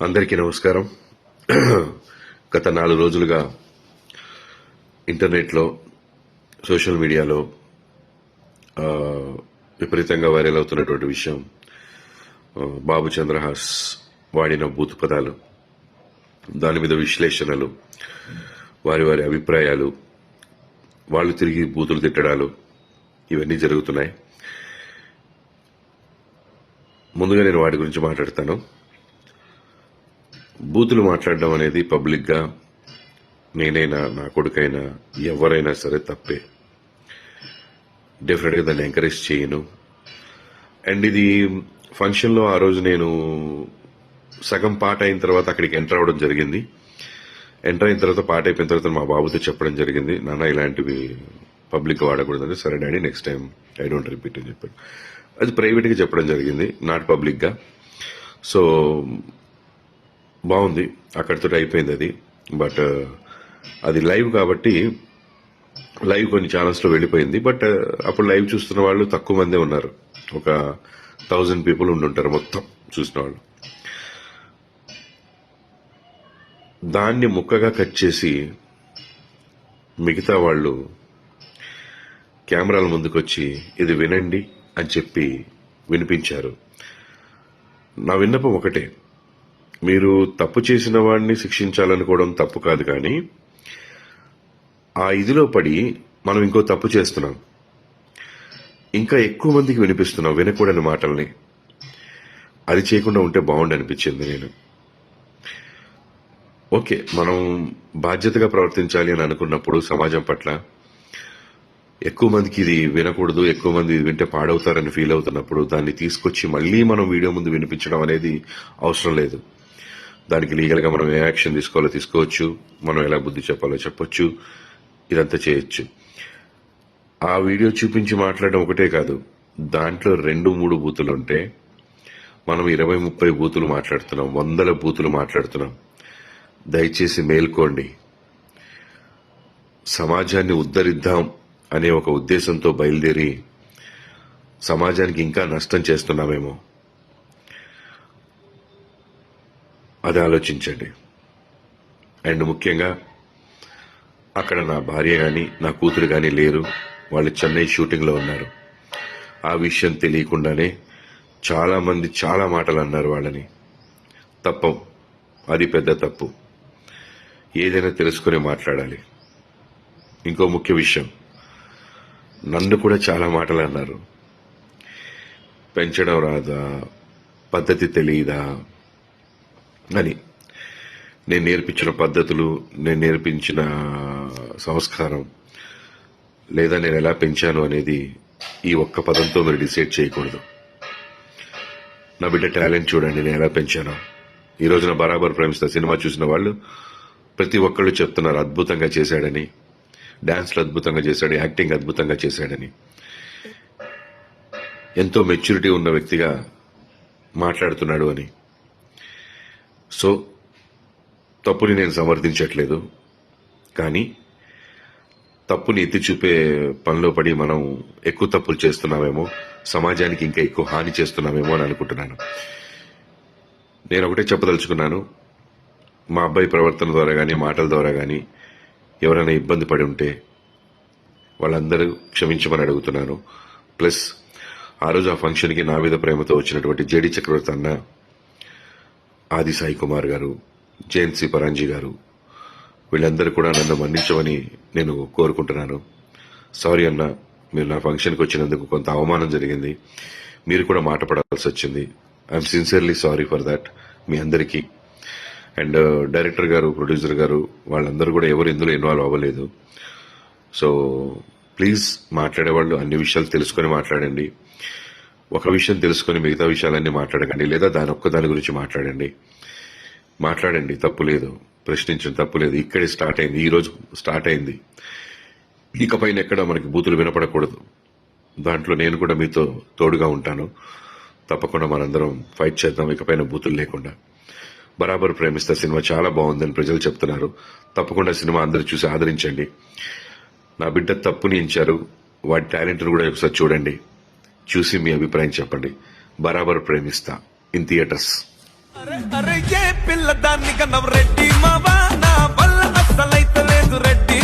అందరికీ నమస్కారం. గత 4 రోజులుగా ఇంటర్నెట్లో, సోషల్ మీడియాలో విపరీతంగా వైరల్ అవుతున్నటువంటి విషయం బాబు చంద్రహాస్ వాడిన బూతు పదాలు, దాని మీద విశ్లేషణలు, వారి వారి అభిప్రాయాలు, వాళ్ళు తిరిగి బూతులు తిట్టడాలు ఇవన్నీ జరుగుతున్నాయి. ముందుగా నేను వాటి గురించి మాట్లాడతాను. బూతులు మాట్లాడడం అనేది పబ్లిక్గా నేనైనా నా కొడుకైనా ఎవరైనా సరే తప్పే. డెఫినెట్గా దాన్ని ఎంకరేజ్ చేయను. అండ్ ఇది ఫంక్షన్లో ఆ రోజు నేను సగం పాట అయిన తర్వాత అక్కడికి ఎంటర్ అవ్వడం జరిగింది. ఎంటర్ అయిన తర్వాత పాట అయిపోయిన తర్వాత మా బాబుతో చెప్పడం జరిగింది, నాన్న ఇలాంటివి పబ్లిక్ వాడకూడదని. సరే daddy, next time I don't repeat అని చెప్పాడు. అది ప్రైవేట్గా చెప్పడం జరిగింది, నాట్ పబ్లిక్గా. సో బాగుంది, అక్కడితో అయిపోయింది అది. బట్ అది లైవ్ కాబట్టి లైవ్ కొన్ని ఛానల్స్లో వెళ్ళిపోయింది. బట్ అప్పుడు లైవ్ చూస్తున్న వాళ్ళు తక్కువ మందే ఉన్నారు, ఒక 1000 పీపుల్ ఉండుంటారు మొత్తం చూసిన వాళ్ళు. దాన్ని ముక్కగా కట్ చేసి మిగతా వాళ్ళు కెమెరాల ముందుకొచ్చి ఇది వినండి అని చెప్పి వినిపించారు. నా విన్నపం ఒకటే, మీరు తప్పు చేసిన వాడిని శిక్షించాలనుకోవడం తప్పు కాదు, కానీ ఆ ఇదిలో పడి మనం ఇంకో తప్పు చేస్తున్నాం, ఇంకా ఎక్కువ మందికి వినిపిస్తున్నాం వినకూడని మాటల్ని. అది చేయకుండా ఉంటే బాగుండి అనిపించింది. నేను ఓకే, మనం బాధ్యతగా ప్రవర్తించాలి అని అనుకున్నప్పుడు సమాజం పట్ల ఎక్కువ మందికి ఇది వినకూడదు, ఎక్కువ మంది ఇది వింటే పాడవుతారని ఫీల్ అవుతున్నప్పుడు దాన్ని తీసుకొచ్చి మళ్ళీ మనం వీడియో ముందు వినిపించడం అనేది అవసరం లేదు. దానికి లీగల్గా మనం ఏ యాక్షన్ తీసుకోవాలో తీసుకోవచ్చు, మనం ఎలా బుద్ధి చెప్పాలో చెప్పొచ్చు, ఇదంతా చేయొచ్చు. ఆ వీడియో చూపించి మాట్లాడడం ఒకటే కాదు, దాంట్లో 2-3 బూతులు ఉంటే మనం 20-30 బూతులు మాట్లాడుతున్నాం, 100 బూతులు మాట్లాడుతున్నాం. దయచేసి మేల్కోండి. సమాజాన్ని ఉద్ధరిద్దాం అనే ఒక ఉద్దేశంతో బయలుదేరి సమాజానికి ఇంకా నష్టం చేస్తున్నామేమో, అది ఆలోచించండి. అండ్ ముఖ్యంగా అక్కడ నా భార్య కానీ నా కూతురు కానీ లేరు, వాళ్ళు చెన్నై షూటింగ్లో ఉన్నారు. ఆ విషయం తెలియకుండానే చాలామంది చాలా మాటలు అన్నారు వాళ్ళని. తప్పం, అది పెద్ద తప్పు. ఏదైనా తెలుసుకుని మాట్లాడాలి. ఇంకో ముఖ్య విషయం, నన్ను కూడా చాలా మాటలు అన్నారు. పెంచడం రాదా, పద్ధతి తెలియదా అని. నేను నేర్పించిన పద్ధతులు, నేను నేర్పించిన సంస్కారం, లేదా నేను ఎలా పెంచాను అనేది ఈ ఒక్క పదంతో మీరు డిసైడ్ చేయకూడదు. నా బిడ్డ టాలెంట్ చూడండి, నేను ఎలా పెంచాను. ఈ రోజున బరాబర్ ప్రేమిస్తా సినిమా చూసిన వాళ్ళు ప్రతి ఒక్కళ్ళు చెప్తున్నారు అద్భుతంగా చేశాడని, డాన్స్లు అద్భుతంగా చేశాడు, యాక్టింగ్ అద్భుతంగా చేశాడని. ఎంతో మెచ్యూరిటీ ఉన్న వ్యక్తిగా మాట్లాడుతున్నాడు అని. సో తప్పుని నేను సమర్థించట్లేదు, కానీ తప్పుని ఎత్తి చూపే పనిలో పడి మనం ఎక్కువ తప్పులు చేస్తున్నామేమో, సమాజానికి ఇంకా ఎక్కువ హాని చేస్తున్నామేమో అని అనుకుంటున్నాను. నేను ఒకటే చెప్పదలుచుకున్నాను, మా అబ్బాయి ప్రవర్తన ద్వారా కానీ మాటల ద్వారా కానీ ఎవరైనా ఇబ్బంది పడి ఉంటే వాళ్ళందరూ క్షమించమని అడుగుతున్నాను. ప్లస్ ఆ రోజు ఆ ఫంక్షన్కి నా మీద ప్రేమతో వచ్చినటువంటి జేడి చక్రవర్తి అన్న, ఆది సాయి కుమార్ గారు, జయంత్ పరాంజీ గారు, వీళ్ళందరూ కూడా నన్ను మన్నించమని నేను కోరుకుంటున్నాను. సారీ అన్న, మీరు నా ఫంక్షన్కి వచ్చినందుకు కొంత అవమానం జరిగింది, మీరు కూడా మాట పడాల్సి వచ్చింది. I'm sincerely sorry for that మీ అందరికీ. అండ్ డైరెక్టర్ గారు, ప్రొడ్యూసర్ గారు, వాళ్ళందరూ కూడా ఎవరు ఇందులో ఇన్వాల్వ్ అవ్వలేదు. సో ప్లీజ్ మాట్లాడేవాళ్ళు అన్ని విషయాలు తెలుసుకొని మాట్లాడండి. ఒక విషయం తెలుసుకొని మిగతా విషయాలన్నీ మాట్లాడకండి, లేదా దాని గురించి మాట్లాడండి. తప్పు లేదు, ప్రశ్నించడం తప్పు లేదు. ఇక్కడే స్టార్ట్ అయింది, ఈ రోజు స్టార్ట్ అయింది. ఇకపైన ఎక్కడ మనకి బూతులు వినపడకూడదు. దాంట్లో నేను కూడా మీతో తోడుగా ఉంటాను. తప్పకుండా మనందరం ఫైట్ చేద్దాం, ఇకపైన బూతులు లేకుండా. బరాబర్ ప్రేమిస్తా సినిమా చాలా బాగుందని ప్రజలు చెప్తున్నారు. తప్పకుండా సినిమా అందరూ చూసి ఆదరించండి. నా బిడ్డ తప్పుని ఎంచారు, వాడి టాలెంట్ను కూడా ఒకసారి చూడండి, చూసి మీ అభిప్రాయం చెప్పండి. బరాబర్ ప్రేమిస్తా ఇన్ థియేటర్స్. అరే ఏ పిల్ల దాన్ని కన్నవ రెడ్డి మావా నా వల్ల అస్సలైతే లేదు రెడ్డి